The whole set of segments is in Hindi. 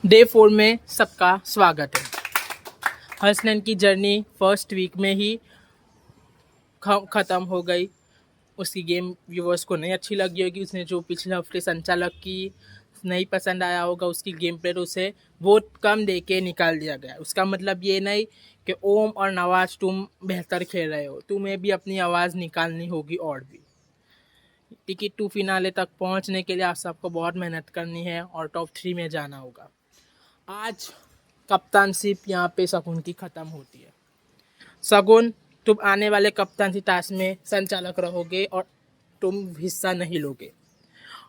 डे 4 में सबका स्वागत है। हर्षनैन की जर्नी फर्स्ट वीक में ही ख़त्म हो गई। उसकी गेम व्यूवर्स को नहीं अच्छी लगी होगी। उसने जो पिछले हफ्ते संचालक की नहीं पसंद आया होगा उसकी गेम प्ले, तो उसे वोट कम दे के निकाल दिया गया। उसका मतलब ये नहीं कि ओम और नवाज तुम बेहतर खेल रहे हो, तुम्हें भी अपनी आवाज़ निकालनी होगी। और भी टिकट टू फिनाले तक पहुंचने के लिए आप सबको बहुत मेहनत करनी है और टॉप 3 में जाना होगा। आज कप्तानशिप यहाँ पे शगुन की ख़त्म होती है। शगुन, तुम आने वाले कप्तानशिप टास्क में संचालक रहोगे और तुम हिस्सा नहीं लोगे।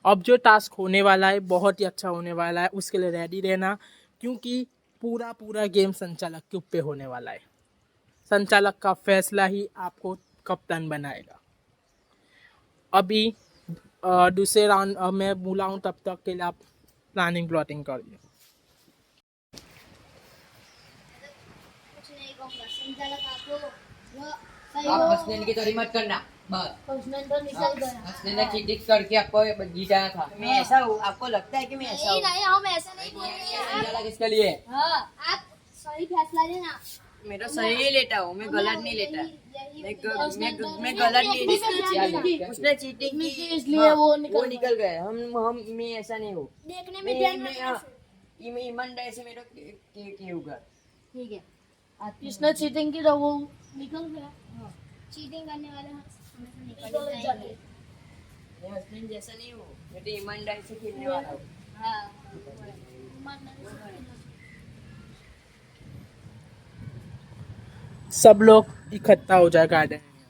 अब जो टास्क होने वाला है बहुत ही अच्छा होने वाला है, उसके लिए रेडी रहना, क्योंकि पूरा गेम संचालक के ऊपर होने वाला है। संचालक का फैसला ही आपको कप्तान बनाएगा। अभी दूसरे राउंड में बुलाऊं, तब तक के लिए आप प्लानिंग प्लॉटिंग करिए। आप हसनैन की तारीफ मत करना। बस हसनैन तो निकल गया। हसनैन ने चीटिंग करके आपको जीताया था। मैं ऐसा हूँ, आपको लगता है कि मैं ऐसा हूँ? नहीं हम ऐसा नहीं बोल रहे हैं। संचालक किसके लिए? हाँ, आप सही फैसला लेना। मैं तो सही ही लेता हूँ, मैं गलत नहीं लेता। मैं गलत नहीं क्या लेता। लिया? उसने चीटिंग की इसलिए वो निकल गए। हम मैं ऐसा नहीं हूँ। देखने में ध्यान रखना। मैं ईमानदारी से मेरा के होगा। ठीक है, किसने चीटिंग की तो वो निकल गया। चीटिंग करने वाले हमेशा निकल जाते। मैं हसनैन जैसा नहीं हूँ, मैं तो ईमानदारी से खेलने वाला हूँ। हाँ, सब लोग इकट्ठा हो जाए गार्डन में।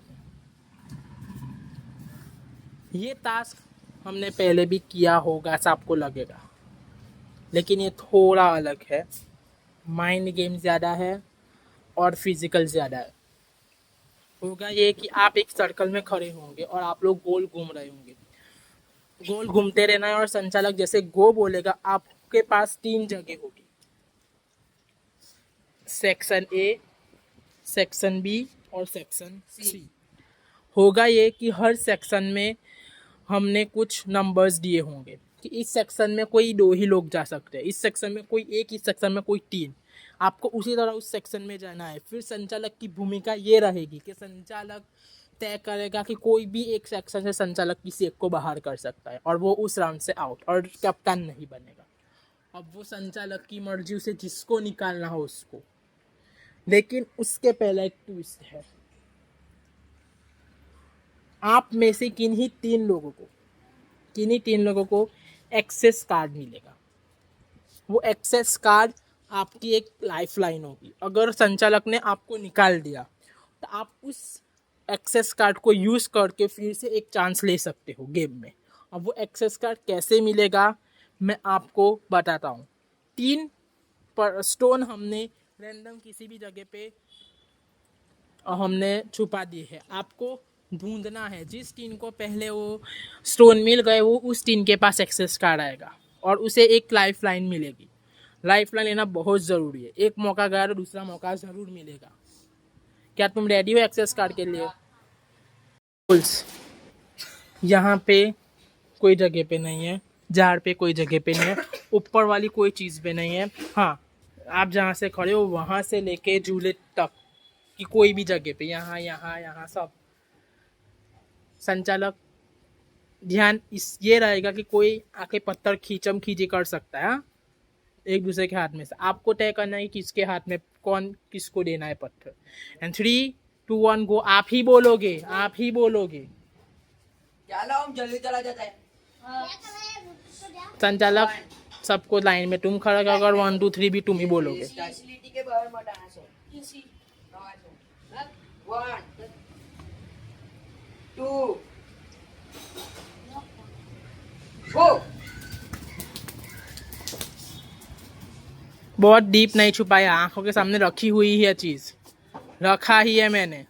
ये टास्क हमने पहले भी किया होगा, ऐसा आपको लगेगा, लेकिन ये थोड़ा अलग है। माइंड गेम ज़्यादा है और फिजिकल ज़्यादा है। होगा ये कि आप एक सर्कल में खड़े होंगे और आप लोग गोल घूम रहे होंगे। गोल घूमते रहना है और संचालक जैसे गो बोलेगा, आपके पास 3 जगह होगी, सेक्शन ए, सेक्शन बी और सेक्शन सी। होगा ये कि हर सेक्शन में हमने कुछ नंबर्स दिए होंगे कि इस सेक्शन में कोई 2 ही लोग जा सकते हैं, इस सेक्शन में कोई 1, इस सेक्शन में कोई 3। आपको उसी तरह उस सेक्शन में जाना है। फिर संचालक की भूमिका ये रहेगी कि संचालक तय करेगा कि कोई भी एक सेक्शन से संचालक किसी एक को बाहर कर सकता है और वो उस राउंड से आउट, और कप्तान नहीं बनेगा। अब वो संचालक की मर्जी, उसे जिसको निकालना हो उसको। लेकिन उसके पहले एक ट्विस्ट है। आप में से किन्हीं तीन लोगों को एक्सेस कार्ड मिलेगा। वो एक्सेस कार्ड आपकी एक लाइफलाइन होगी। अगर संचालक ने आपको निकाल दिया तो आप उस एक्सेस कार्ड को यूज़ करके फिर से एक चांस ले सकते हो गेम में। अब वो एक्सेस कार्ड कैसे मिलेगा मैं आपको बताता हूँ। 3 स्टोन हमने रैंडम किसी भी जगह पे हमने छुपा दी है। आपको ढूंढना है। जिस टीम को पहले वो स्टोन मिल गए, वो उस टीम के पास एक्सेस कार्ड आएगा और उसे एक लाइफ लाइन मिलेगी। लाइफ लाइन लेना बहुत ज़रूरी है। एक मौका गया तो दूसरा मौका ज़रूर मिलेगा। क्या तुम रेडी हो एक्सेस कार्ड के लिए? रूल्स यहाँ पे कोई जगह पे नहीं है, झाड़ पे कोई जगह पे नहीं है, ऊपर वाली कोई चीज़ पे नहीं है। हाँ, आप जहाँ से खड़े हो वहाँ से लेके झूले तक कि कोई भी जगह पे, यहाँ सब। संचालक ध्यान इस ये रहेगा कि कोई आके पत्थर खींचम खींची कर सकता है। हाँ? एक दूसरे के हाथ में से आपको तय करना है कि किसके हाथ में कौन किसको देना है पत्थर। एंड 3, 2, 1 गो। आप ही बोलोगे। क्या लो, हम जल्दी चला जाता है। संचालक सबको लाइन में तुम खड़ा कर, अगर 1, 2, 3 भी तुम ही बोलोगे। फैसिलिटी के बाहर मत आना सो। 1, 2, गो। बहुत डीप नहीं छुपाया, आंखों के सामने रखी हुई है चीज़, रखा ही है मैंने।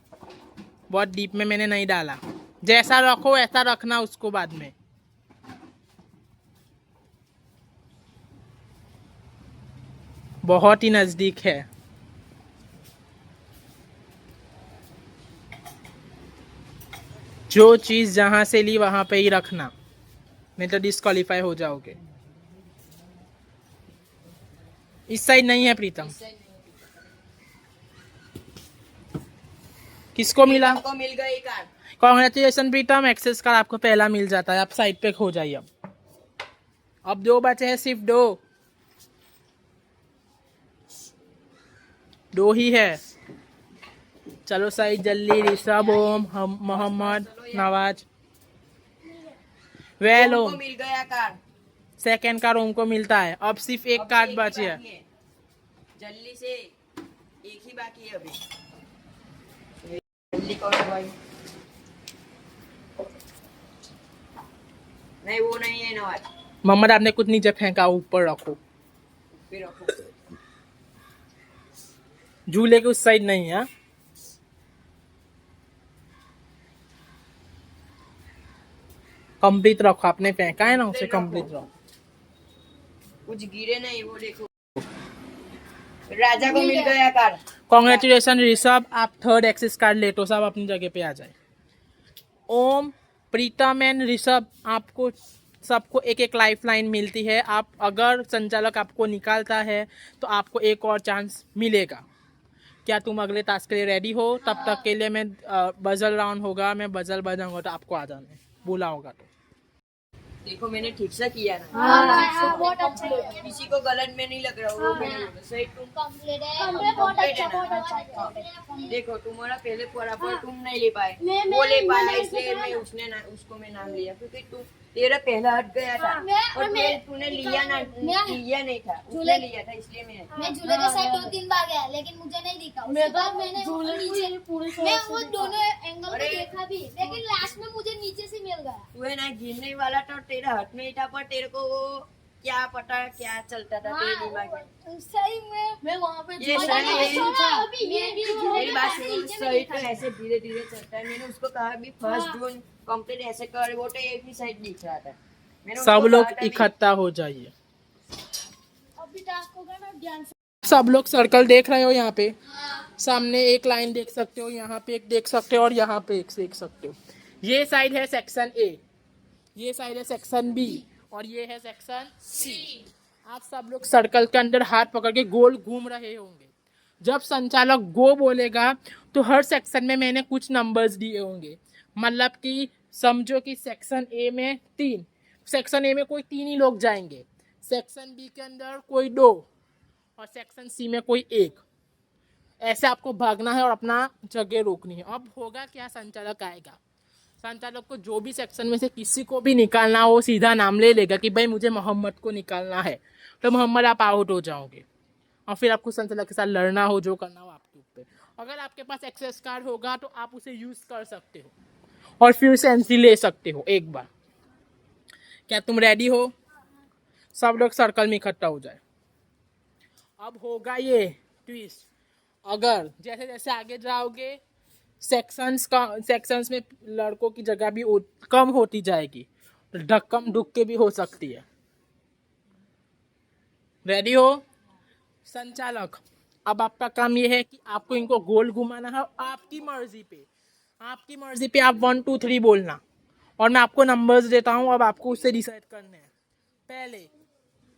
बहुत डीप में मैंने नहीं डाला। जैसा रखो ऐसा रखना उसको बाद में। बहुत ही नज़दीक है। जो चीज़ जहाँ से ली वहाँ पे ही रखना, नहीं तो डिस्क्वालीफाई हो जाओगे। इस साइड नहीं है प्रीतम। किसको मिला? हमको मिल गई कार। कांग्रेचुलेशन प्रीतम, एक्सेस कार्ड आपको पहला मिल जाता है। आप साइड पे खो जाइए। अब 2 बचे हैं, सिर्फ 2 ही है। चलो साइड जल्दी। ऋषभ, ओम, मोहम्मद, नवाज, वेल हमको ओम। मिल गया कार। सेकंड कार्ड ओम को मिलता है। अब सिर्फ एक अभी कार्ड ही बची है। बाकी है। जल्दी से एक ही बाकी है अभी। जल्दी करो भाई। नहीं वो नहीं है नवाज। मोहम्मद, आपने कुछ नीचे फेंका, ऊपर रखो। फिर रखो। झूले के उस साइड नहीं है। कंप्लीट रखो, आपने फेंका है ना उसे कंप्लीट रखो। कुछ गिरे नहीं वो देखो। राजा को मिल गया कार। कांग्रेचुलेशन ऋषभ, आप थर्ड एक्सेस कार्ड ले तो सब अपनी जगह पे आ जाए। ओम, प्रीतम एंड ऋषभ, आपको सबको एक एक लाइफ लाइन मिलती है। आप अगर संचालक आपको निकालता है तो आपको एक और चांस मिलेगा। क्या तुम अगले टास्क के लिए रेडी हो? तब तक के लिए मैं बजल राउंड होगा, मैं बजल बजाऊंगा तो आपको आ जाना है, बोला होगा तो। देखो मैंने ठीक से किया ना। हाँ, बहुत अच्छा है। किसी को गलत में नहीं लग रहा वो मैंने बोला। सही तुम कंप्लीट है। कंप्लीट बहुत अच्छा, बहुत अच्छा। देखो तुम्हारा पहले पढ़ा पर तुम नहीं ले पाए। मैं- वो ले मैं- पाया मैं- इसलिए मैं उसको मैं नाम लिया क्योंकि तू तेरा पहला हट गया था मैं- और मैं- तूने लिया ना मैं- लिया नहीं था उसने झूले- लिया था इसलिए मैं मैं झूले के साथ 2-3 बार गया लेकिन मुझे नहीं दिखा। उसके बाद मैंने नीचे मैं वो दोनों एंगल में अरे। देखा भी लेकिन लास्ट में मुझे नीचे से मिल गया। तू है ना गिरने वाला था तेरा हट नहीं था पर तेरे को वो क्या पता क्या चलता था तेरे दिमाग में। सही में मैं वहाँ पे ये सही है। अभी ये भी मेरी बात सुनो सही तो ऐसे धीरे धीरे चलता है। मैंने उसको कहा भी फर्स्ट जून कंप्लीट ऐसे कर वो तो एक ही साइड दिख रहा था। मैंने उसको सब लोग कहा था भी- इकट्ठा हो जाइए। अभी टास्क होगा ना ध्यान से। सब लोग सर्कल देख रहे हो यहाँ पे। सामने एक लाइन देख सकते हो, यहाँ पे एक देख सकते हो और यहाँ पे एक देख सकते हो। ये साइड है सेक्शन ए, ये साइड है सेक्शन बी और ये है सेक्शन सी। आप सब लोग सर्कल के अंदर हाथ पकड़ के गोल घूम रहे होंगे। जब संचालक गो बोलेगा तो हर सेक्शन में मैंने कुछ नंबर्स दिए होंगे। मतलब कि समझो कि सेक्शन ए में 3, सेक्शन ए में कोई 3 ही लोग जाएंगे, सेक्शन बी के अंदर कोई 2 और सेक्शन सी में कोई 1। ऐसे आपको भागना है और अपना जगह रोकनी है। अब होगा क्या, संचालक आएगा, संचालक को जो भी सेक्शन में से किसी को भी निकालना हो सीधा नाम ले लेगा कि भाई मुझे मोहम्मद को निकालना है, तो मोहम्मद आप आउट हो जाओगे और फिर आपको संचालक के साथ लड़ना हो, जो करना हो आपके ऊपर। अगर आपके पास एक्सेस कार्ड होगा तो आप उसे यूज कर सकते हो और फिर से एंट्री ले सकते हो एक बार। क्या तुम रेडी हो? सब लोग सर्कल में इकट्ठा हो जाए। अब होगा ये ट्विस्ट, अगर जैसे जैसे आगे जाओगे सेक्शंस में लड़कों की जगह भी कम होती जाएगी, धक्कम धुक्के भी हो सकती है। रेडी हो? संचालक, अब आपका काम ये है कि आपको इनको गोल घुमाना है आपकी मर्जी पे। आपकी मर्जी पे आप 1 2 3 बोलना और मैं आपको नंबर्स देता हूँ। अब आपको उससे डिसाइड करने हैं। पहले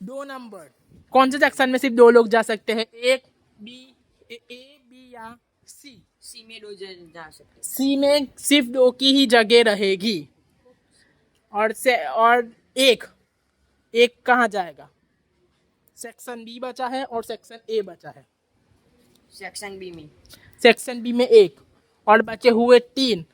2 नंबर, कौन से सेक्शन में सिर्फ 2 लोग जा सकते हैं? ए बी या सी? सी में 2 जा सकते। सी में सिर्फ 2 की ही जगह रहेगी और एक कहाँ जाएगा? सेक्शन बी बचा है और सेक्शन ए बचा है। सेक्शन बी में सेक्शन बी में 1 और बचे हुए 3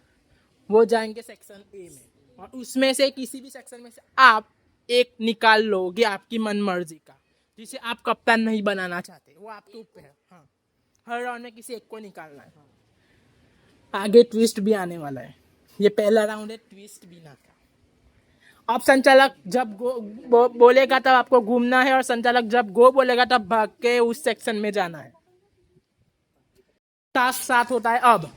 वो जाएंगे सेक्शन ए में। और उसमें से किसी भी सेक्शन में से आप एक निकाल लोगे आपकी मन मर्जी का, जिसे आप कप्तान नहीं बनाना चाहते, वो आपके ऊपर है। हाँ, हर राउंड में किसी एक को निकालना है। आगे ट्विस्ट भी आने वाला है। ये पहला राउंड है, ट्विस्ट भी ना था। अब संचालक जब गो बोलेगा तब आपको घूमना है और संचालक जब गो बोलेगा तब भाग के उस सेक्शन में जाना है। टास्क 7 होता है अब।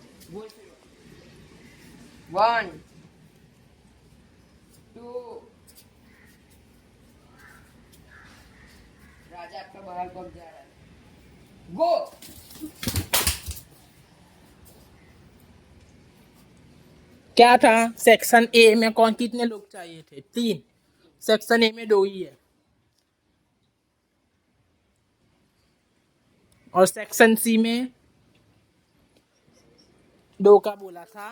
1 2 राजा आपका बाहर कब जा रहा है? गो। क्या था सेक्शन ए में? कौन कितने लोग चाहिए थे? 3। सेक्शन ए में 2 ही है। और सेक्शन सी में 2 का बोला था,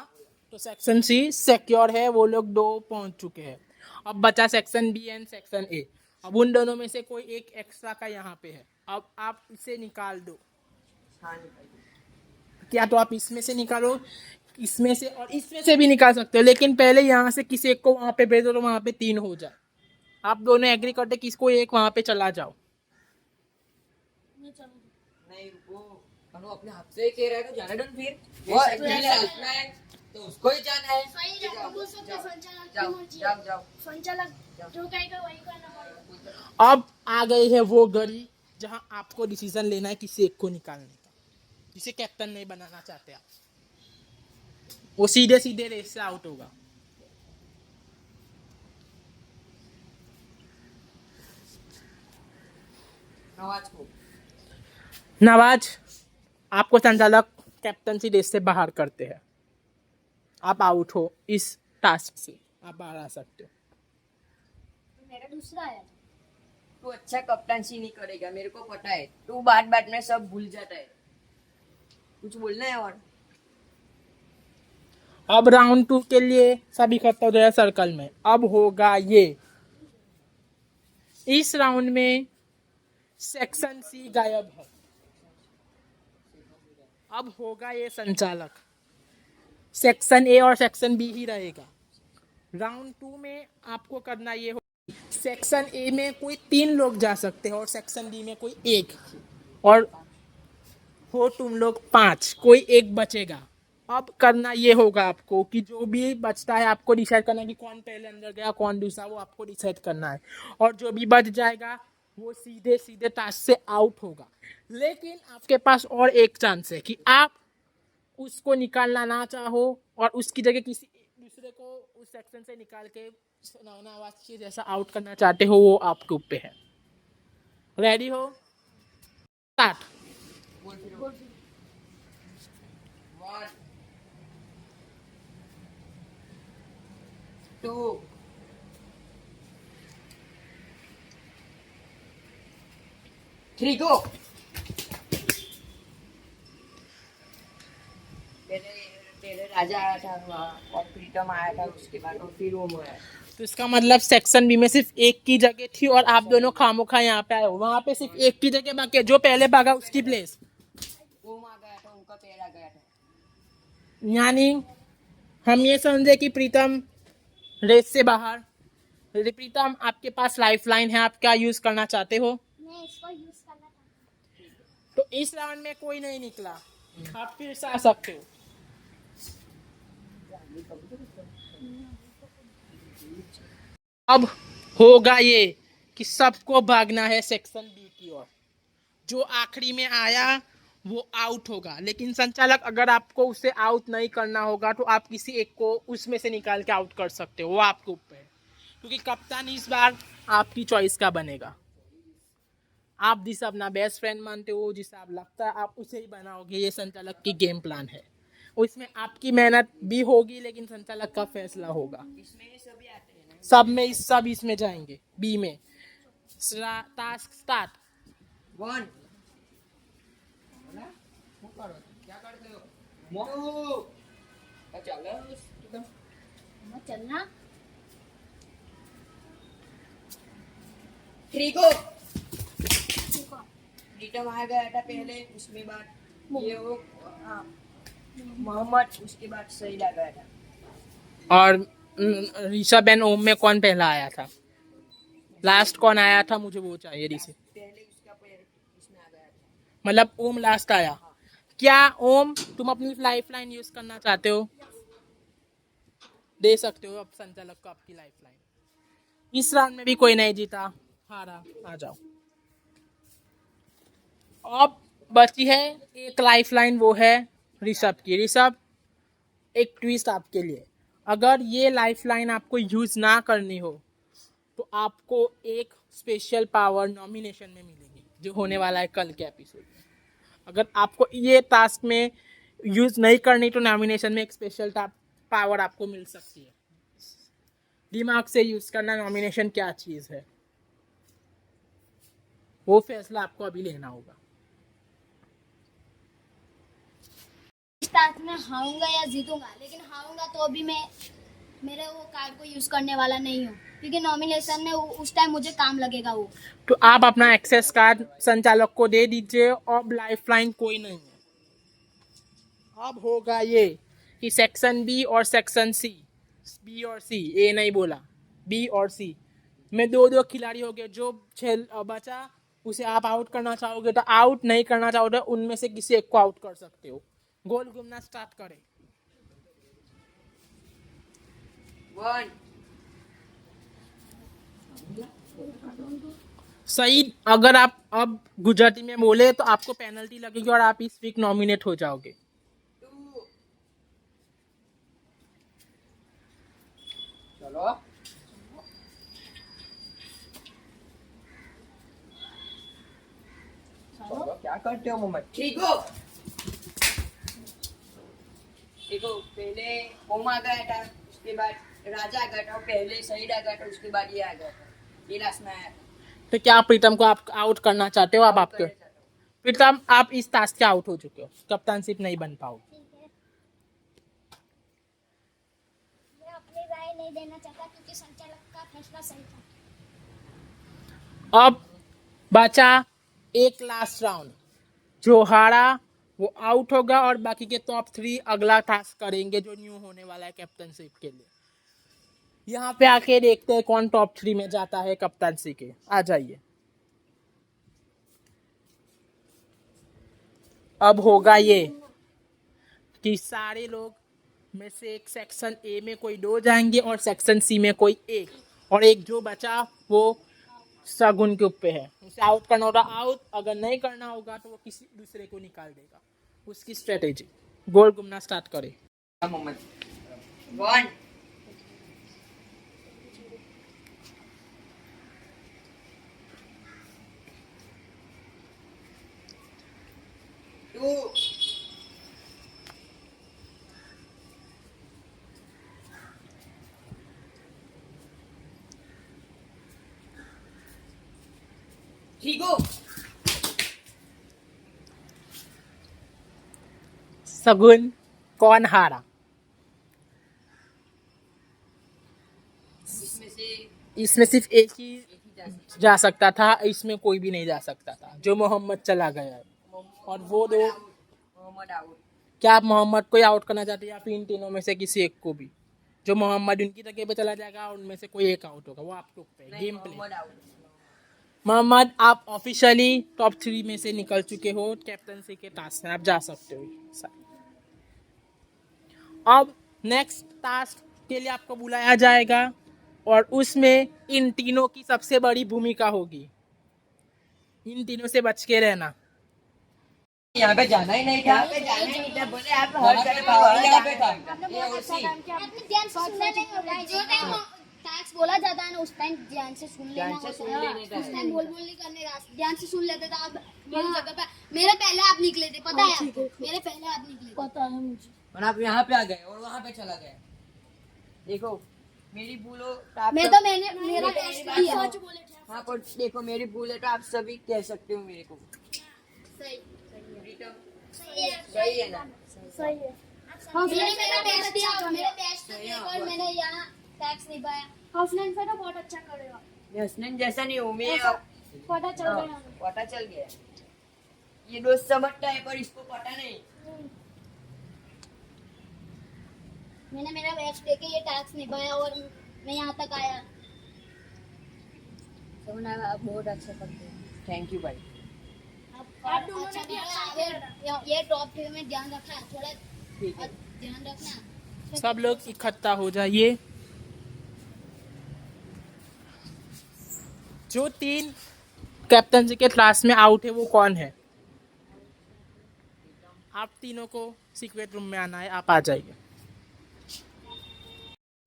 तो सेक्शन सी सिक्योर है, वो लोग 2 पहुंच चुके हैं। अब बचा section B and section A. अब उन दोनों में से कोई एक एक्स्ट्रा का यहाँ पे है, अब आप इसे निकाल दो। हाँ निकालिए। क्या तो आप इसमें से निकालो, इसमें से और इसमें से भी निकाल सकते हो, लेकिन पहले यहाँ से किसी एक को वहां पे भेजो तो वहां पे 3 हो जाए। आप दोनों एग्री करते किसको एक वहां पे चला जाओ। मैं चलूँ। नहीं रुको, अनु अपने हाथ से कह रहा है तो जाने दो ना फिर। वो वो अकेले अकेले है, तो उसको ही जाना है। सही है, बोल सकते हैं, संचालक की जाओ मर्जी है। जाओ जाओ। संचालक जो कहेगा वही करना पड़ेगा। अब आ गई है वो घड़ी जहां आपको डिसीजन लेना है किसी एक को निकालने का, जिसे कैप्टन नहीं बनाना चाहते आप। वो सीधे सीधे रेस से आउट होगा। नवाज को। नवाज, आपको संचालक कैप्टनसी रेस से बाहर करते हैं। आप आउट हो इस टास्क से, आप बाहर आ सकते हो। मेरा दूसरा आया था। तू अच्छा कप्तानसी नहीं करेगा, मेरे को पता है। तू बात बात में सब भूल जाता है। कुछ बोलना है और? अब राउंड 2 के लिए सभी इकट्ठा हो जाए सर्कल में। अब होगा ये, इस राउंड में सेक्शन सी गायब है। अब होगा ये संचालक, सेक्शन ए और सेक्शन बी ही रहेगा। राउंड 2 में आपको करना ये हो, सेक्शन ए में कोई 3 लोग जा सकते हैं और सेक्शन बी में कोई 1, और हो तुम लोग 5, कोई एक बचेगा। अब करना ये होगा आपको कि जो भी बचता है आपको डिसाइड करना है कि कौन पहले अंदर गया कौन दूसरा, वो आपको डिसाइड करना है। और जो भी बच जाएगा वो सीधे सीधे टास्क से आउट होगा। लेकिन आपके पास और एक चांस है कि आप उसको निकालना ना चाहो और उसकी जगह किसी दूसरे को उस सेक्शन से निकाल के नवाज जैसा आउट करना चाहते हो, वो आपके ऊपर है। रेडी हो? स्टार्ट। बोल फिर। 1 2 3 गो। पहले राजा आया था वहाँ, और प्रीतम आया था उसके बाद, और फिर ओम आया। तो इसका मतलब सेक्शन बी में सिर्फ एक की जगह थी और आप दोनों खामोखा यहाँ पे आए हो। वहां पे सिर्फ एक की जगह बाकी है, जो पहले भागा उसकी प्लेस। ओम आ गया था, उनका पैर आ गया था। यानी हम ये समझे कि प्रीतम रेस से बाहर। प्रीतम, आपके पास लाइफलाइन है, आप क्या यूज करना चाहते हो? मैं इसको यूज करना था। तो इस राउंड में कोई नहीं निकला, आप फिर से आ सकते हो। अब होगा ये कि सबको भागना है सेक्शन बी की ओर। जो आखिरी में आया वो आउट होगा, लेकिन संचालक अगर आपको उसे आउट नहीं करना होगा तो आप किसी एक को उसमें से निकाल के आउट कर सकते हो, वो आपके ऊपर है। क्योंकि कप्तान इस बार आपकी चॉइस का बनेगा। आप जिसे अपना बेस्ट फ्रेंड मानते हो, जिसे आप लगता है आप उसे ही बनाओगे, ये संचालक की गेम प्लान है। उसमें आपकी मेहनत भी होगी लेकिन संचालक का फैसला होगा। इसमें ये सभी आते हैं ना। सब इसमें जाएंगे। बी में टास्क स्टार्ट। 1 क्या करते हो? मोनू चलो एकदम। मैं चलना। 3 गो। प्रीतम आ गया था पहले, उसके बाद ये वो मोहम्मद, उसके बाद सहील आ गया था। और ऋषभ एंड ओम में कौन पहला आया था? लास्ट कौन आया था? मुझे वो चाहिए ऋषभ। पहले उसका पैर इसमें आ गया था। मतलब ओम लास्ट आया। क्या ओम, तुम अपनी लाइफलाइन यूज करना चाहते हो? दे सकते हो अब संचालक को आपकी लाइफलाइन। इस राउंड में भी कोई नहीं जीता, हारा। आ जाओ। अब बची है एक लाइफलाइन, वो है ऋषभ की। ऋषभ, एक ट्विस्ट आपके लिए। अगर ये लाइफलाइन आपको यूज ना करनी हो तो आपको एक स्पेशल पावर नॉमिनेशन में मिलेगी, जो होने वाला है कल के एपिसोड में। अगर आपको ये टास्क में यूज नहीं करनी तो नॉमिनेशन में एक स्पेशल पावर आपको मिल सकती है। दिमाग से यूज करना नॉमिनेशन क्या चीज है, वो फैसला आपको अभी लेना होगा। टास्क में हारूंगा या जीतूंगा, लेकिन हारूंगा तो भी मैं मेरे वो कार्ड को यूज करने वाला नहीं हूँ, क्योंकि नॉमिनेशन में उस टाइम मुझे काम लगेगा वो। तो आप अपना एक्सेस कार्ड संचालक को दे दीजिए। अब लाइफलाइन कोई नहीं है। अब होगा ये कि सेक्शन बी और सेक्शन सी, बी और सी, ए नहीं बोला, बी और सी में दो दो खिलाड़ी हो गए। जो बचा उसे आप आउट करना चाहोगे तो आउट, नहीं करना चाहोगे उनमें से किसी एक को आउट कर सकते हो। गोल घूमना स्टार्ट करें। 1 सही, अगर आप अब गुजराती में बोले तो आपको पेनल्टी लगेगी और आप इस वीक नॉमिनेट हो जाओगे। 2 चलो चलो, क्या करते हो मोहम्मद? ठीक हो देखो, पहले ओम आ गया था, उसके बाद राजा आ गया था, पहले शहीद आ गया था, उसके बाद ये आ गया था, ये लास्ट में आया था। तो क्या प्रीतम को आप आउट करना चाहते हो? अब Out आपके करना चाहता हूँ। प्रीतम, आप इस टास्क से आउट हो चुके हो, कप्तानशिप नहीं बन पाओगे। ठीक है, मैं अपनी राय नहीं देना चाहता क्योंकि संचालक का फैसला सही था। अब बचा एक लास्ट राउंड, जो हारा वो आउट होगा और बाकी के टॉप 3 अगला टास्क करेंगे जो न्यू होने वाला है कैप्टनशिप के लिए। यहाँ पे आके देखते हैं कौन टॉप 3 में जाता है कप्तानशिप के। आ जाइए। अब होगा ये कि सारे लोग में से एक सेक्शन ए में कोई 2 जाएंगे और सेक्शन सी में कोई 1, और एक जो बचा वो शगुन के ऊपर है, उसे आउट करना होगा आउट, अगर नहीं करना होगा तो वो किसी दूसरे को निकाल देगा। उसकी स्ट्रेटेजी। गोल घूमना स्टार्ट करे। मोहम्मद 1 2 ठीक हो शगुन, कौन हारा? इसमें सिर्फ एक ही जा सकता था, इसमें कोई भी नहीं जा सकता था, जो मोहम्मद चला गया है। और वो 2, मोहम्मद आउट। क्या आप मोहम्मद को ही आउट करना चाहते हैं या फिर इन तीनों में से किसी एक को भी? जो मोहम्मद उनकी जगह पे चला जाएगा और उनमें से कोई एक आउट होगा, वो आपके ऊपर है। Game play. Mohammed out. Mohammed, आप ऑफिशियली टॉप 3 में से निकल चुके हो कैप्टनसी के टास्क में, आप जा सकते हो। अब नेक्स्ट टास्क के लिए आपको बुलाया जाएगा और उसमें इन तीनों की सबसे बड़ी भूमिका होगी। इन तीनों से बच के रहना। यहाँ पे जाना ही नहीं था, यहाँ पे जाना ही नहीं था, बोले आप हर जगह पे यहाँ पे था। आपने ये बहुत अच्छा उसी काम किया, आपने ध्यान से सुनना नहीं होता है। जो टाइम टैक्स बोला जाता है ना, उस टाइम ध्यान से सुन लेना ध्यान से होता सुन है। लेने का उस है। टाइम बोल नहीं करने का, ध्यान से सुन लेते थे। आप मेरी जगह पे, मेरे पहले आप निकले थे, पता है आपको? मेरे पहले आप निकले, पता है मुझे। और आप यहाँ पे आ गए और वहाँ पे चला गए। देखो मेरी भूल हो तो आप मैं सब- तो मैंने मेरा टेस्ट किया। सच बोले थे। हाँ पर देखो मेरी भूल है तो आप सभी कह सकते हो मेरे को। सही सही है ना? सही है। मैंने मेरा टेस्ट दिया, मेरे टेस्ट दिए और मैंने यहाँ टैक्स निभाया। हाउसलैंड से तो बहुत अच्छा करेगा, मैं हसनैन जैसा नहीं हूँ मैं। ऐसा पता चल हाँ, गया। पता चल गया। ये दोस्त समझता है पर इसको पता नहीं। मैंने मेरा बेस्ट देके ये टैक्स निभाया और मैं यहाँ तक आया। आप बहुत अच्छा करते हैं। थैंक यू भाई। आप दोनों ने भी अच्छा ये टॉप 3 में ध्यान रखना, थोड़ा ठीक है। ध्यान रखना। सब लोग इकट्ठा हो जाइए। जो 3 कैप्टनसी के क्लास में आउट है वो कौन है? आप तीनों को सीक्रेट रूम में आना है, आप आ जाइए।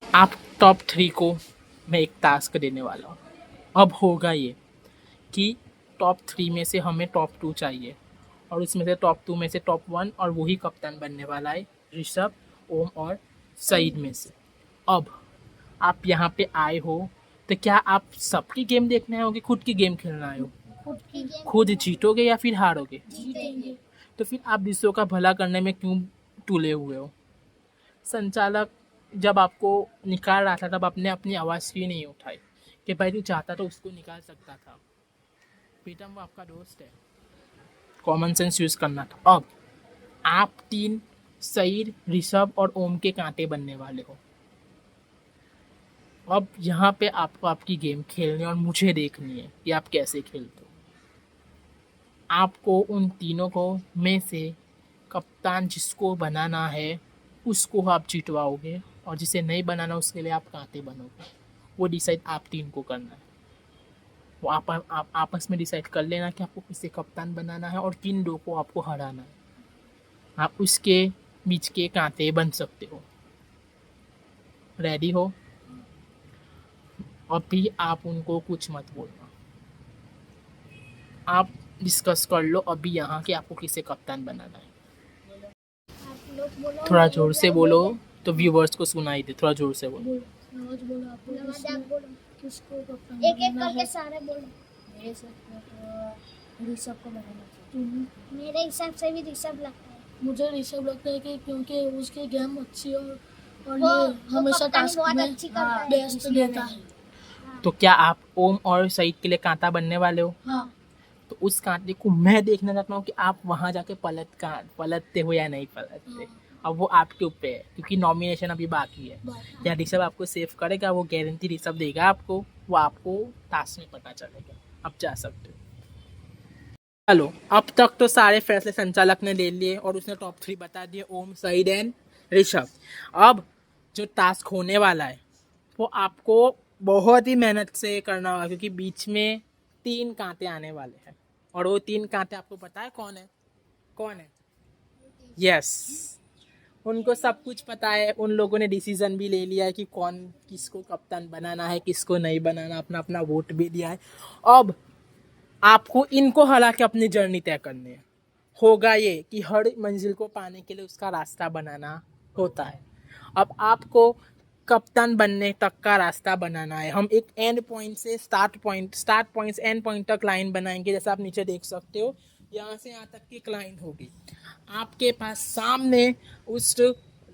आप टॉप 3 को मैं एक टास्क देने वाला हूँ। अब होगा ये कि टॉप 3 में से हमें टॉप 2 चाहिए और उसमें से टॉप 2 में से टॉप 1, और वही कप्तान बनने वाला है ऋषभ, ओम और सईद में से। अब आप यहाँ पे आए हो तो क्या आप सबकी गेम देखने आओगे, खुद की गेम खेलना आए हो? खुद की गेम खुद जीतोगे या फिर हारोगे? जीतेंगे। तो फिर आप दूसरों का भला करने में क्यों तुले हुए हो। संचालक जब आपको निकाल रहा था तब आपने अपनी आवाज़ क्यों नहीं उठाई कि भाई तू चाहता तो उसको निकाल सकता था। प्रीतम वो आपका दोस्त है, कॉमन सेंस यूज़ करना था। अब आप 3 सईद, ऋषभ और ओम के कांटे बनने वाले हो। अब यहाँ पे आपको आपकी गेम खेलनी है और मुझे देखनी है कि आप कैसे खेलते हो। आपको उन तीनों को में से कप्तान जिसको बनाना है उसको आप जितवाओगे और जिसे नहीं बनाना उसके लिए आप कांटे बनोगे। वो डिसाइड आप 3 को करना है। वो आप आपस में डिसाइड कर लेना कि आपको किसे कप्तान बनाना है और किन 2 को आपको हराना है। आप उसके बीच के कांटे बन सकते हो। रेडी हो? अभी आप उनको कुछ मत बोलना, आप डिस्कस कर लो अभी यहाँ कि आपको किसे कप्तान बनाना है। आप लोग बोलो, थोड़ा मैं जोर लोग से बोलो। बोलो तो व्यूवर्स को सुनाई दे। थोड़ा जोर से बोलो। नवाज आप बोलो। किसको कप्तान एक एक बनाना करके है? सारे बोलो। मेरे हिसाब से तो ऋषभ को बनाना चाहिए। मेरे हिसाब से भी ऋषभ लगता है। मुझे ऋषभ लगता है कि क्योंकि उसकी गेम अच्छी है और वो ये हमेशा कप्तानी टास्क बहुत में अच्छी करता है। बेस्ट देता है। तो क्या आप ओम और सईद के लिए कांटा बनने वाले हो? हाँ, तो उस कांटे को मैं देखना चाहता हूँ कि आप वहाँ जाके पलटते हो या नहीं पलटते। अब वो आपके ऊपर है क्योंकि नॉमिनेशन अभी बाकी है। बात या ऋषभ आपको सेव करेगा, वो गारंटी ऋषभ देगा आपको, वो आपको टास्क में पता चलेगा। आप जा सकते हो। चलो, अब तक तो सारे फैसले संचालक ने ले लिए और उसने टॉप 3 बता दिए, ओम, सईद एंड ऋषभ। अब जो टास्क होने वाला है वो आपको बहुत ही मेहनत से करना होगा क्योंकि बीच में 3 कांटे आने वाले हैं और वो 3 कांटे आपको पता है कौन है? कौन है? यस, उनको सब कुछ पता है। उन लोगों ने डिसीजन भी ले लिया है कि कौन किसको कप्तान बनाना है, किसको नहीं बनाना, अपना अपना वोट भी दिया है। अब आपको इनको हरा के अपनी जर्नी तय करनी है। होगा ये कि हर मंजिल को पाने के लिए उसका रास्ता बनाना होता है। अब आपको कप्तान बनने तक का रास्ता बनाना है। हम एक एंड पॉइंट से स्टार्ट पॉइंट से एंड पॉइंट तक लाइन बनाएंगे। जैसा आप नीचे देख सकते हो, यहाँ से यहाँ तक की एक लाइन होगी। आपके पास सामने उस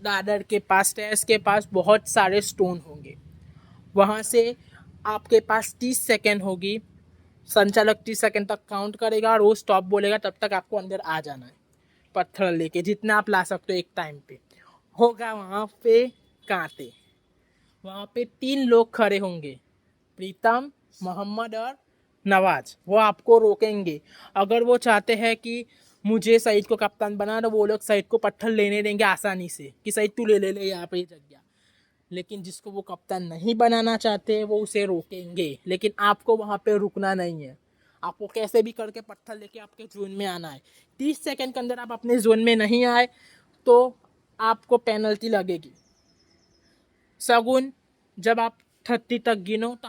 दादर के पास, स्टेयर्स के पास बहुत सारे स्टोन होंगे। वहाँ से आपके पास 30 सेकेंड होगी। संचालक 30 सेकेंड तक काउंट करेगा और वो स्टॉप बोलेगा, तब तक आपको अंदर आ जाना है पत्थर लेके, जितना आप ला सकते हो एक टाइम पे। होगा वहाँ पे कांटे, वहाँ पे 3 लोग खड़े होंगे, प्रीतम, मोहम्मद और नवाज। वो आपको रोकेंगे। अगर वो चाहते हैं कि मुझे सईद को कप्तान बनाना, तो वो लोग सईद को पत्थर लेने देंगे आसानी से कि सईद तू ले यहाँ पे जगह। लेकिन जिसको वो कप्तान नहीं बनाना चाहते वो उसे रोकेंगे। लेकिन आपको वहाँ पे रुकना नहीं है, आपको कैसे भी करके पत्थर लेके आपके जोन में आना है। 30 सेकंड के अंदर आप अपने जोन में नहीं आए तो आपको पेनल्टी लगेगी। सगुन, जब आप 30 तक गिनो तो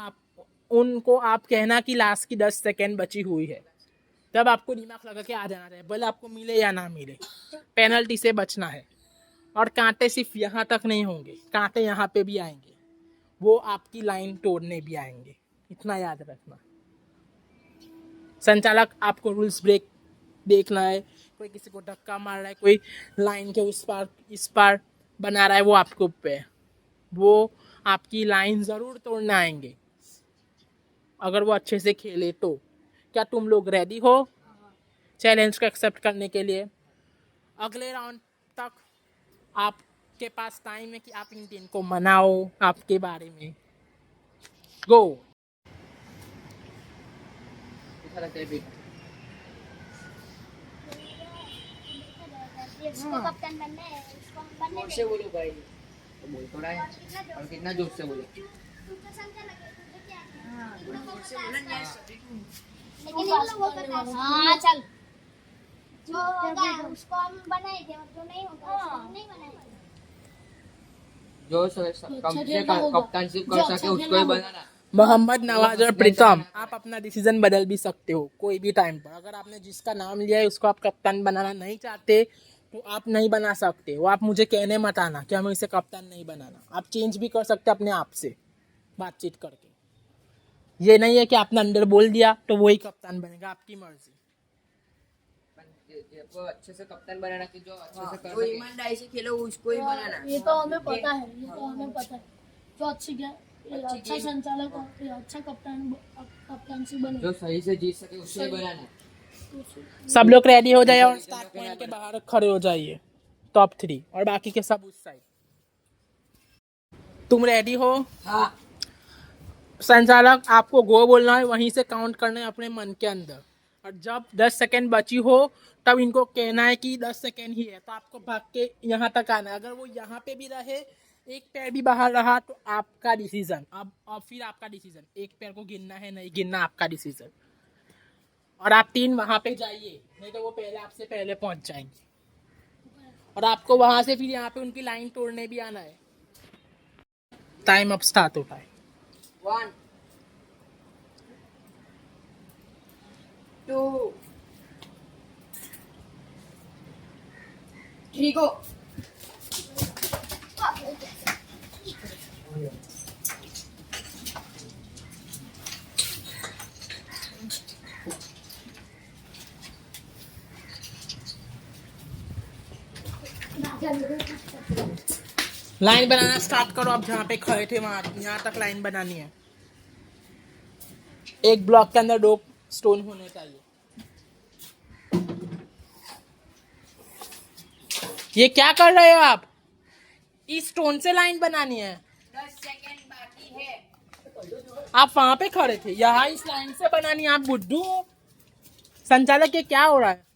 आप कहना कि लास्ट की 10 सेकंड बची हुई है, तब आपको दिमाग लगा के आ जाना है, भले आपको मिले या ना मिले, पेनल्टी से बचना है। और कांटे सिर्फ यहाँ तक नहीं होंगे, कांटे यहाँ पे भी आएंगे, वो आपकी लाइन तोड़ने भी आएंगे, इतना याद रखना। संचालक आपको रूल्स ब्रेक देखना है, कोई किसी को धक्का मार रहा है, कोई लाइन के उस पार इस पार बना रहा है, वो आपके ऊपर है। वो आपकी लाइन ज़रूर तोड़ने आएंगे अगर वो अच्छे से खेले तो। क्या तुम लोग रेडी हो चैलेंज को एक्सेप्ट करने के लिए? अगले राउंड तक आपके पास टाइम है कि आप इन 3 को मनाओ आपके बारे में। गो। अच्छा लगता है फिर। इसको कप्तान बनना है, इसको हम बनने जोर से देंगे। बोलो भाई, तो बोल तो रहा है और कितना जोर से बोलो। तुमको समझा लगे, तुझे क्या है? हाँ, इन लोगों को जोर से पता बोलना है। नहीं सभी को। लेकिन इन लोगों को पता है। हाँ चल, जो होगा उसको हम बनाएंगे और जो नहीं होगा उसको हम नहीं बनाएंगे। जो कम से कम कप्तानशिप कर सके उसको ही बनाना। मोहम्मद, नवाज और प्रीतम, आप अपना डिसीजन बदल भी सकते हो कोई भी टाइम पर। अगर आपने जिसका नाम लिया है उसको आप कप्तान बनाना नहीं चाहते तो आप नहीं बना सकते। वो आप मुझे कहने मत आना कि हमें इसे कप्तान नहीं बनाना। आप चेंज भी कर सकते अपने आप से बातचीत करके। ये नहीं है कि आपने अंदर बोल दिया तो वही कप्तान बनेगा, आपकी मर्जी। को अच्छे से कप्तान बनाना कि जो अच्छे से कर जो सके। ईमानदारी से खेलो उसको ही बनाना। ये तो हमें पता है, ये तो हमें पता है। जो अच्छा संचालक और अच्छा कप्तानसी बने। जो सही से जीत सके उससे ही बनाना। सब लोग रेडी हो जाइए और स्टार्ट पॉइंट के बाहर खड़े हो जाइए, टॉप 3 और बाकी के सब उस साइड। तुम रेडी हो? हाँ। संचालक आपको गो बोलना है, वहीं से काउंट करना है अपने मन के अंदर, और जब 10 सेकंड बची हो तब इनको कहना है कि 10 सेकंड ही है, तो आपको भाग के यहाँ तक आना है। अगर वो यहाँ पे भी रहे, एक पैर भी बाहर रहा, तो आपका डिसीजन। अब फिर आपका डिसीजन, एक पैर को गिनना है नहीं गिनना, आपका डिसीजन। और आप 3 वहां पे जाइए, नहीं तो वो पहले आपसे पहले पहुंच जाएंगे। और आपको वहां से फिर यहाँ पे उनकी लाइन तोड़ने भी आना है। टाइम अब स्टार्ट होता है। 1 2 3 go। लाइन बनाना स्टार्ट करो। अब जहाँ पे खड़े थे वहां यहाँ तक लाइन बनानी है। एक ब्लॉक के अंदर 2 स्टोन होने चाहिए। ये क्या कर रहे हो आप? इस स्टोन से लाइन बनानी है। 10 सेकंड बाकी है। आप वहां पे खड़े थे, यहाँ इस लाइन से बनानी है। आप बुद्धू हो? संचालक ये क्या हो रहा है?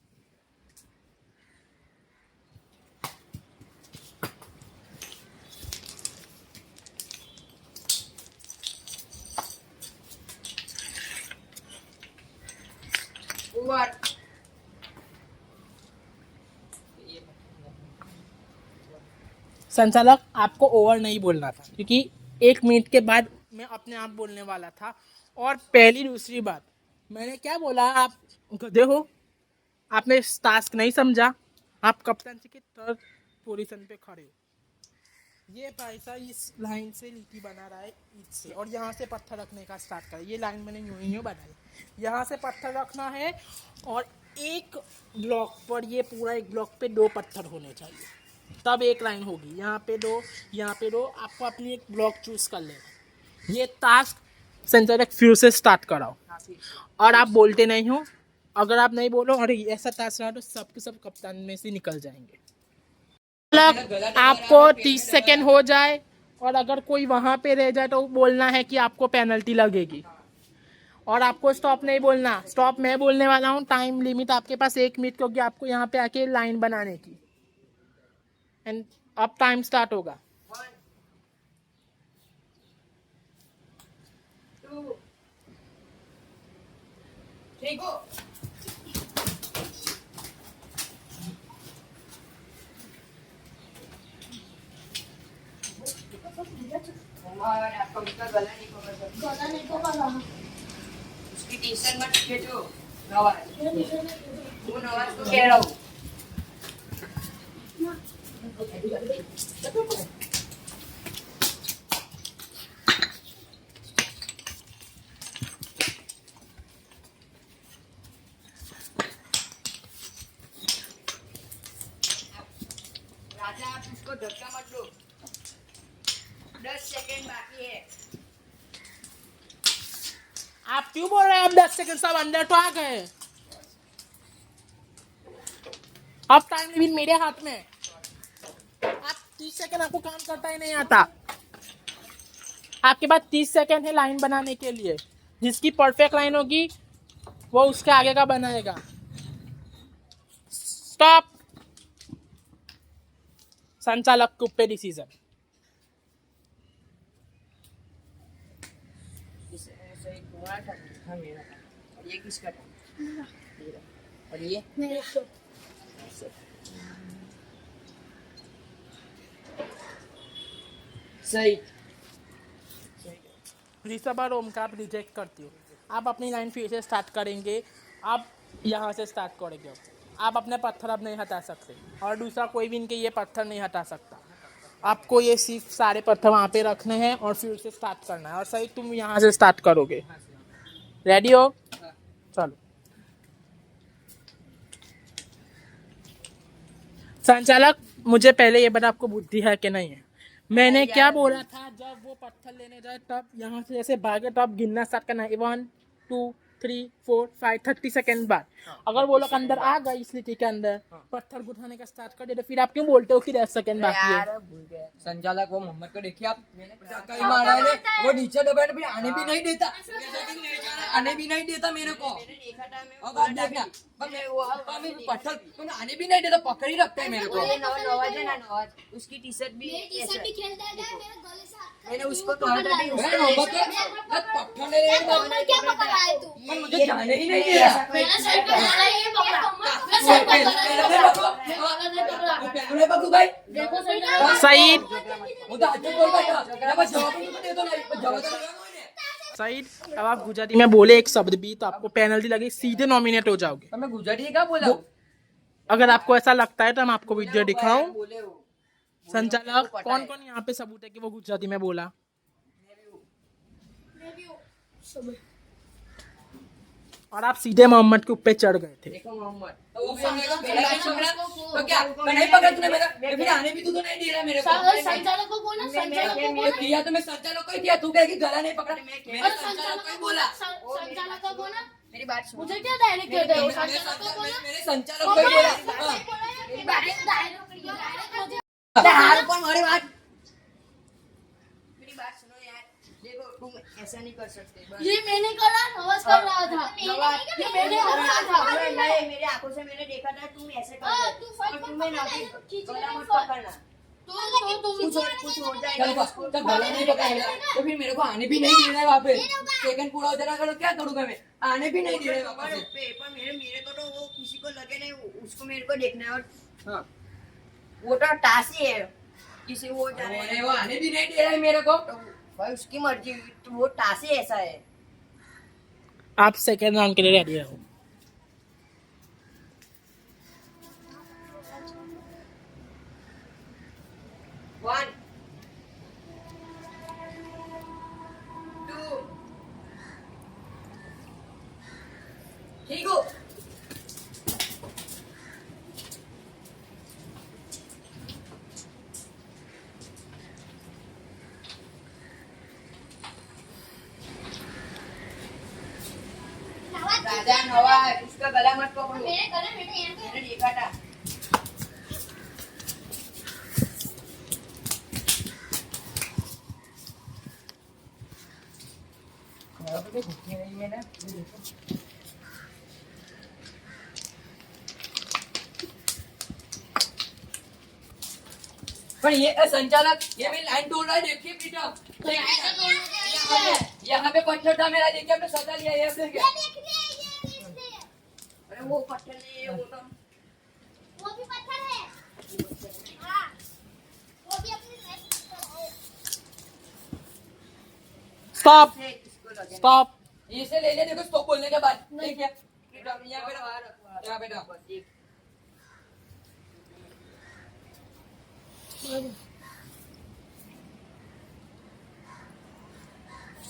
ओवर। संचालक आपको ओवर नहीं बोलना था, क्योंकि 1 मिनट के बाद मैं अपने आप बोलने वाला था। और पहली दूसरी बात मैंने क्या बोला, आप गधे हो? आपने टास्क नहीं समझा। आप कप्तान के 3rd पोजीशन पे खड़े हो। ये भाई साहब इस लाइन से लिपि बना रहा है ईट से, और यहाँ से पत्थर रखने का स्टार्ट करें। ये लाइन मैंने यूं बनाई, यहाँ से पत्थर रखना है, और एक ब्लॉक पर, ये पूरा एक ब्लॉक पे 2 पत्थर होने चाहिए, तब एक लाइन होगी। यहाँ पे 2, यहाँ पे 2। आपको अपनी एक ब्लॉक चूज कर लेना। ये टास्क संचालक फिर से स्टार्ट कराओ, और आप बोलते नहीं हो। अगर आप नहीं बोलो और ऐसा टास्क रहा तो सब के सब कप्तान में से निकल जाएंगे। आपको 30 सेकेंड हो जाए, और अगर कोई वहां पे रह जाए तो बोलना है कि आपको पेनल्टी लगेगी। और आपको स्टॉप नहीं बोलना। स्टॉप मैं बोलने वाला हूँ। टाइम लिमिट आपके पास 1 मिनट, क्योंकि आपको यहाँ पे आके लाइन बनाने की। एंड अब टाइम स्टार्ट होगा। 1 2 3 go। और आपका उसका गला नहीं पकड़ सकता। गला नहीं पकड़ रहा। उसकी टी-शर्ट मत खींचो। नवाज, वो नवाज को कह रहा हूँ। राजा आप उसको धक्का मत दो। 10 सेकंड बाकी है। आप क्यों बोल रहे हैं? अब 10 सेकंड, सब अंदर तो आ गए। अब टाइम लिमिट मेरे हाथ में। आप 30 सेकंड, आपको काम करता ही नहीं आता। आपके पास 30 सेकंड है लाइन बनाने के लिए। जिसकी परफेक्ट लाइन होगी वो उसके आगे का बनाएगा। स्टॉप। संचालक के ऊपर डिसीजन। सही तुम्हारा था। हाँ मेरा था। और ये किसका था? मेरा। और ये मेरे को सही। ऋषभ और ओम का आप रिजेक्ट करती हो। आप अपनी लाइन फिर से स्टार्ट करेंगे। आप यहाँ से स्टार्ट करेंगे। आप अपने पत्थर अब नहीं हटा सकते, और दूसरा कोई भी इनके ये पत्थर नहीं हटा सकता। आपको ये सिर्फ सारे पत्थर वहाँ पे रखने हैं और फिर से स्टार्ट करना है। और सही तुम यहाँ से स्टार्ट करोगे। रेडी हो? चलो। संचालक मुझे पहले ये बता, आपको बुद्धि है कि नहीं है? मैंने यार, क्या बोला था, जब वो पत्थर लेने जाए तब यहाँ से जैसे भागे तब गिनना स्टार्ट करना है, 1 2 3 4 5 30 सेकेंड बाद। अगर वो लोग अंदर आ गए इस लिटी के अंदर, पत्थर उठाने का स्टार्ट कर दे, तो फिर आप क्यों बोलते हो कि 10 सेकेंड बाकी है? यार भूल गया। संचालक वो मोहम्मद को देखिए आप, धक्का ही मारा है ने, वो नीचे दबाया फिर आने भी नहीं देता, आने भी नहीं देता मेरे को। मैंने देखा था, मैं अब आप देखना, पत्थर तो आने भी नहीं देता, पकड़ ही रखता है मेरे को। नवाज है ना, नवाज उसकी टी शर्ट भी मेरी टी ऐसा शर्ट है। भी खेलता है, मेरे गले से हाथ मैंने उसको कहा था कि मैं मोहम्मद को पत्थर ले रहे कमर क्या पकड़ रहा है तू? पर मुझे जाने ही नहीं दे रहा। मैंने सर पे पकड़ा, ये पकड़ा, मैं सर पे पहले पकड़ू भाई, देखो संचालक, सईद, वो तो अच्छे बोल भाई, बस जवाब नहीं दे दो नहीं, बस जवाब तो दे सईद, अब आप गुजराती में बोले एक शब्द भी तो आपको पेनल्टी लगी, सीधे नॉमिनेट हो जाओगे। तो मैं गुजराती क्या बोला? अगर आपको ऐसा लगता है तो हम आपको वीडियो दिखाऊं। बोले वो संचालक, कौन कौन यहाँ पे सबूत है कि वो गुजराती में बोला? और आप सीधे मोहम्मद के ऊपर चढ़ गए थे। देखो मोहम्मद तो वो बोलेगा मेरा नहीं पकड़ा, तो क्या मैं नहीं पकड़ा तूने मेरा, फिर आने भी तू तो नहीं दे रहा मेरे को। संचालक को बोला, संचालक को ये बोला, किया तो मैं संचालक को ही किया, तू कह कि गला नहीं पकड़ा, मेरा और संचालक को ही बोला। संचालक को बोला, मेरी बात सुनो। मुझे क्या डायरेक्ट कहते हो? संचालक को बोला, मेरे संचालक को ही बोला। हाल पर हमारी बात, मेरी बात सुनो यार, देखो तुम ऐसा नहीं कर सकते। बस। ये मैंने करा, नवाज कर रहा था, ये मैंने कर रहा था। नहीं, मेरे आंखों से मैंने देखा था तुम ऐसे कर रहे तू हो। फट और मत तुम्हें ना पकड़, खींच गला ले मत फट। पकड़ना। तुम कुछ हो चल जाएगा। तो गला नहीं पकड़ेगा तो फिर मेरे को आने भी नहीं दे रहा है वहाँ पे। सेकंड पूरा हो जाएगा तो क्या करूँगा मैं, आने भी नहीं दे रहे वहाँ पर से। पर मेरे को तो वो किसी को लगे नहीं, उसको मेरे को देखना है। और हाँ, वो तो टासी है, किसी वो जाने अरे वो आने भी नहीं दे रहा है मेरे को। तो भाई उसकी मर्जी, तो वो टासी ऐसा है। आप सेकेंड राउंड के लिए रेडी रहो। One, two, ठीक हो। राजा नवाज, उसका गला मत पकड़ो। मेरे गले में यहाँ पे मैंने देखा था। पर ये संचालक, ये मेरी लाइन तोड़ रहा है, देखिए प्रीतम। यहाँ पे पत्थर था मेरा, देखिए आपने सजा लिया है देखिए। अरे वो पत्थर नहीं है, वो तो वो भी पत्थर है। हाँ, वो भी अपनी स्टॉप, से किसको लगे। स्टॉप। इसे ले ले, देखो स्टॉप बोलने के बाद देखिए यहाँ पे रहो, यहाँ पे रहो।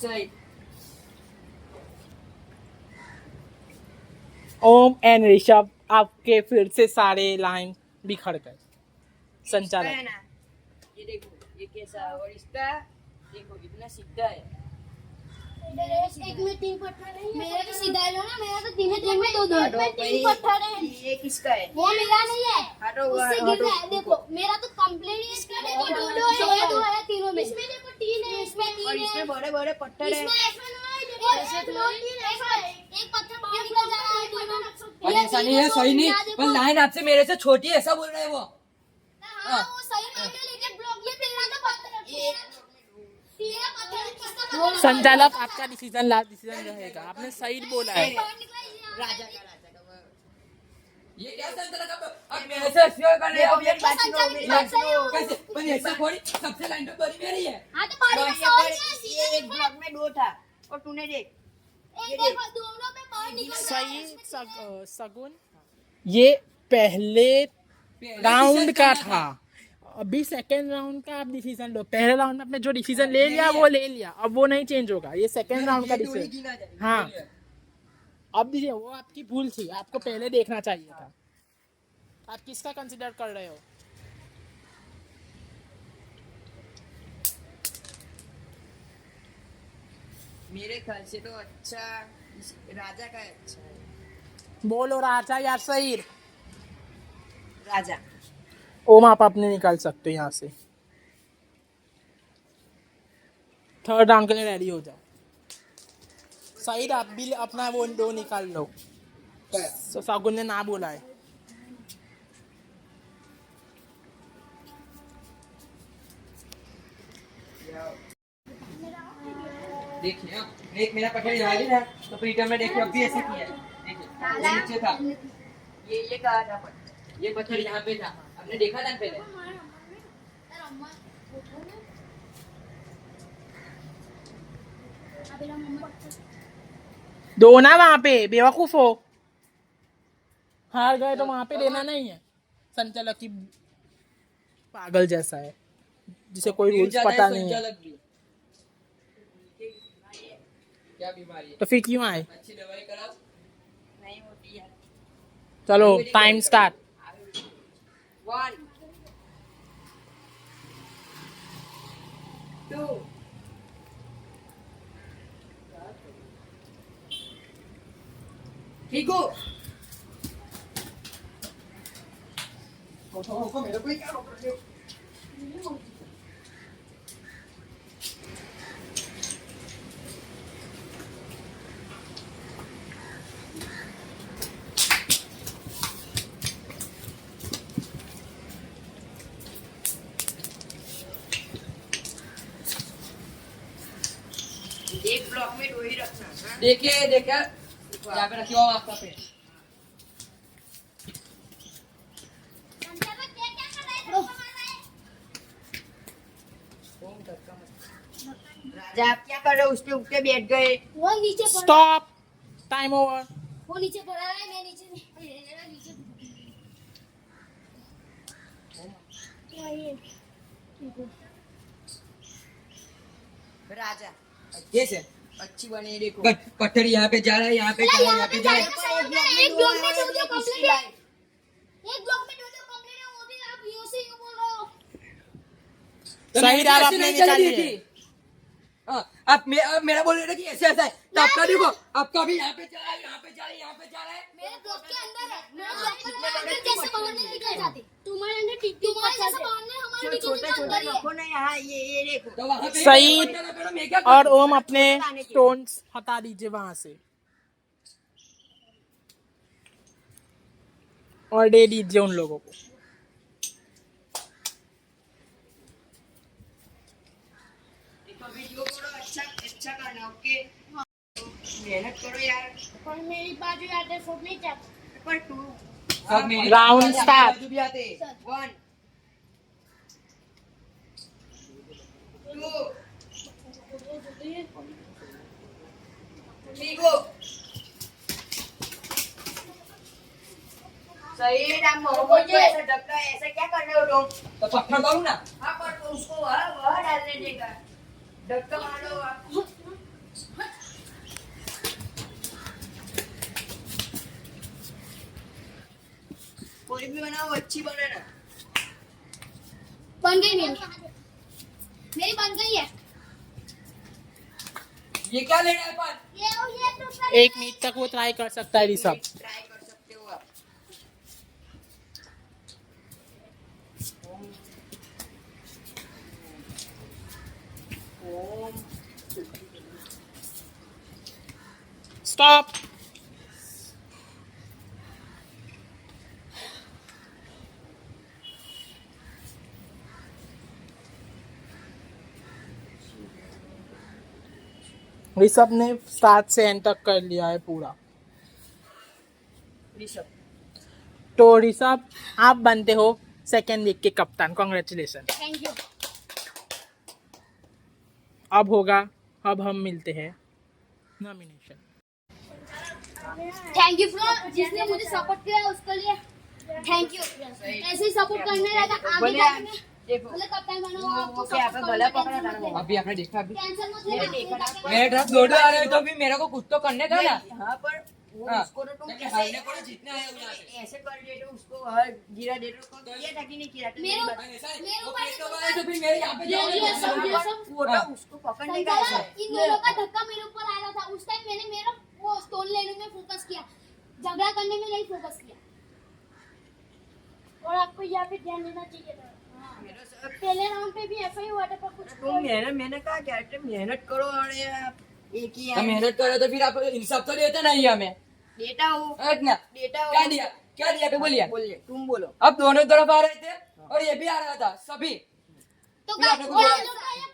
सही। ओम एंड ऋषभ, आपके फिर से सारे लाइन बिखर गए। इसका संचालक, है ना, ये देखो ये कैसा है, और इसका देखो इतना सीधा है। एक में 3 पत्थर नहीं है। मेरा तो सीधा है ना, मेरा तो तीन में दो है। हटो, 3 पत्थर है। ये किसका है? वो मेरा नहीं है, हटो, उससे हटो। गिर रहा है। देखो मेरा तो कंप्लीट ही इसका देखो दो है तीनों में। इसमें देखो 3 है, इसमें 3 और है, इसमें बड़े बड़े पत्थर है। इसमें ऐसा नहीं है। देखो ऐसे तो एक पत्थर बाहर निकल जा रहा है तीनों। पर ऐसा नहीं है, सही नहीं, पर लाइन आपसे मेरे से छोटी है, ऐसा बोल रहे हैं वो। हाँ वो सही मान लिया, लेकिन ब्लॉक ये तेरा तो पत्थर है। तेरा पत्थर किसका पत्थर है? संचालक आपका डिसीजन लास्ट डिसीजन रहेगा। आपने सही बोला है। बाहर निकला ही नहीं। राजा का ये क्या संचालक अब मेरे से शेयर कर रहे हो? मेरी बात सुनो, मेरी बात सुनो। कैसे? पर ऐसे थोड़ी, सबसे लाइन तो बड़ी मेरी है। हाँ तो बाहर और निकला ये ही पर- नहीं। ये एक ब्लॉक में 2 था, और तूने देख एक देखो दोनों में बाहर निकल जा रहा है। सही सगुन, ये पहले राउंड का था, अभी सेकेंड राउंड का आप डिसीजन लो। पहले राउंड में आपने जो डिसीजन ले लिया वो ले लिया, अब वो नहीं चेंज होगा। ये सेकेंड राउंड का ये डोरी डिसीजन। गिना जाए। हाँ, अब दीजिए, वो आपकी भूल थी, आपको पहले देखना चाहिए था। आप किसका कंसिडर कर रहे हो? मेरे ख्याल से तो अच्छा राजा का है, अच्छा है। बोलो राजा या सही। राजा। ओम आप अपने निकाल सकते हो यहाँ से। थर्ड राउंड के लिए रेडी हो जाओ। सही, आप भी अपना वो दो निकाल लो। सागुन ने ना बोला है। देखिए एक मेरा पकड़ यहाँ भी था तो प्रीतम ने देखिए अब भी ऐसे किया है। देखिए ये नीचे था, ये कहा था पर ये पत्थर यहाँ पे था, आपने देखा था पहले। दो ना वहां पे, बेवकूफ हो। हार गए तो वहां पे देना नहीं है। संचालक की पागल जैसा है, जिसे कोई गिर रूल्स जाता पता है नहीं है। संचालक भी। क्या बीमारी है? तो फिर क्यों आए? अच्छी दवाई कराओ। नहीं होती है। चलो टाइम स्टार्ट। 1 2 ठीक हो। मेरे को ही क्या रोक रहे हो? एक ब्लॉक में 2 ही रखना हाँ? देखिए देखिए यहाँ पे रखिए आपका पेन। राजा आप क्या कर रहे हो? उस पे उठ के बैठ गए। वो नीचे पड़ा, स्टॉप, टाइम ओवर। वो नीचे पड़ा है, मैं नीचे मेरा नीचे। हाँ, ये ठीक है। राजा कैसे अच्छी बनी देखो। पत्थर यहाँ पे जा रहा है, यहाँ पे जा रहा है, यहाँ पे जा रहा है। एक ब्लॉक में दो दो कंप्लीट है, एक ब्लॉक में दो दो कंप्लीट है, वो भी आप यूं से यूं बोल रहे हो। तो सही मैंने डाल ऐसे आपने नहीं निकाल चली लिए। थी। हाँ, आप मेरा बोल रहे थे कि ऐसे ऐसा है, तो आपका देखो आपका भी यहाँ पे जा रहा है, यहाँ पे जा रहा है, यहाँ पे जा रहा है। मेरे ब्लॉक के अंदर है, मेरे ब्लॉक के अंदर कैसे बाहर नहीं निकल जाते? तुम्हारे अंदर ठीक तुम्हारे जैसे बाहर नहीं, हमारे भी छोटे अंदर छोटे ही है। रखो ना यहाँ, ये देखो। तो वहाँ पे सही। मैं क्या और करूँ? ओम अपने स्टोन्स हटा दीजिए वहां से और दे दीजिए उन लोगों को। देखो वीडियो करो, अच्छा अच्छा करना ओके। मेहनत करो यार। पर मेरी बाजू आते फुट नहीं जाता। पर तू सब मेरे Round मेरे start. बाजू भी आते हैं। 1 2 ठीक हो। सही है राम मोहम्मद को ऐसा धक्का ऐसा क्या कर रहे हो तुम? तो पत्थर मारू ना। हाँ पर तो उसको वह डालने देगा। धक्का मारो आप। कोई भी बनाओ अच्छी बनाना। बन गई मेरी बन गई है। ये क्या ले रहा है अपन? ये दूसरा 1 मिनट तक वो ट्राई कर सकता है ऋषभ। ट्राई कर सकते हो आप। ओम स्टॉप। ऋषभ ने स्टार्ट से एंड तक कर लिया है पूरा। ऋषभ तो ऋषभ आप बनते हो सेकेंड वीक के कप्तान। कॉन्ग्रेचुलेशन। Thank you. अब हम मिलते हैं नॉमिनेशन। थैंक यू फ्रॉम जिसने मुझे सपोर्ट किया उसके लिए थैंक यू। ऐसे ही सपोर्ट करने रहेगा आगे बोले तक में। देखो मतलब कप्तान बनो वो आपको क्या सपोर्ट गला करना, पकड़ा टेंशन मत था लेना। अभी आपने देखा अभी टेंशन मत मैंने लेना। देखा ना। मेरे तरफ दौड़े आ रहे हो तो भी मेरे को कुछ तो करने का ना। यहाँ पर वो हाँ। उसको तो तुम ताकि हारने को तो जीतने आए हो यहाँ पे। ऐसे कर दे तो उसको हर गिरा दे तो किया था कि नहीं किया था मेरे- नहीं ऐसा है, मेरे वो ऊपर प्लेट कब आए तो फिर मेरे यहाँ पे ये जाओगे। सब वो तो उसको पकड़ने का ऐसा संचालक है इन दोनों का धक्का मेरे ऊपर आ रहा था उस टाइम मैंने मेरा वो स्टोन लेने में फोकस किया, झगड़ा करने में नहीं फोकस किया। और आपको यहाँ पे ध्यान देना चाहिए था। मेरा सब पहले राउंड पे भी ऐसा ही हुआ था, पर कुछ तुम मैंने कहा क्या मेहनत करो और ये आप एक ही हम मेहनत करे तो फिर आप इंसाफ तो देते नहीं हमें। देता हूँ हट ना। देता हूँ क्या दिया? क्या दिया पे बोलिए? बोलिए तुम बोलो अब दोनों तरफ आ रहे थे और ये भी आ रहा था, सभी। तो फिर आपने क्या कुछ बोला?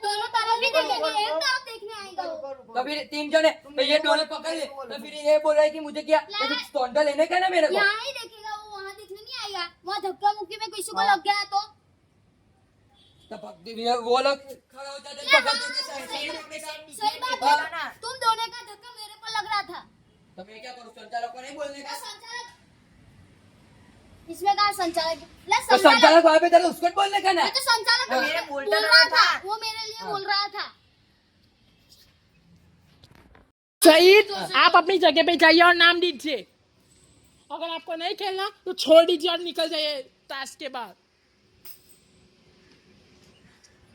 दोनों तरफ भी देखेंगे, एक तरफ देखने आएगा वो। तो फिर 3 जने तो ये दोनों पकड़ ले, तो फिर ये बोल रहा है कि मुझे क्या स्टोन तो लेने का ना मेरे को। यहाँ ही देखेगा वो, वहाँ देखने नहीं आएगा। वहाँ धक्का मुक्की में किसी को लग गया तो तो वो लोग खड़े हो जाते हैं, पकड़ देते हैं, सही रखने का। सही बात हाँ। है ना, तुम दोनों का धक्का मेरे को लग रहा था। तो मैं क्या करूँ, संचालक को नहीं बोलने का? संचालक इसमें कहा संचालक तो संचालक वहाँ पे था, उसको बोलने का ना। तो संचालक हाँ, मेरे मेरे बोल बोलता रहा रहा था, था। वो मेरे लिए बोल रहा था। सईद, आप अपनी जगह पे जाइए और नाम दीजिए। अगर आपको नहीं खेलना तो छोड़ दीजिए और निकल जाइए टास्क के बाद।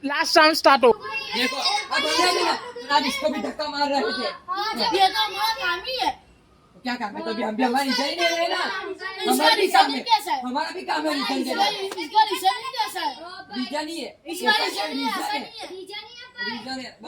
लास्ट राउंड स्टार्ट हो। देखो अब बोलिए ना, आज इसको भी धक्का मार रहे थे। हाँ, जब ये तो हमारा काम ही है। क्या काम है? तो हम भी हमारी रिजल्ट नहीं दे रहे ना। इसका हमारा भी काम रिजल्ट कैसा है? हमारा भी काम है रिजल्ट देना। इसका रिजल्ट कैसा है? रीजन ही है। इसका रिजल्ट रीजन ऐसा है। नहीं है। रीजन ही आपका है। रीजन है।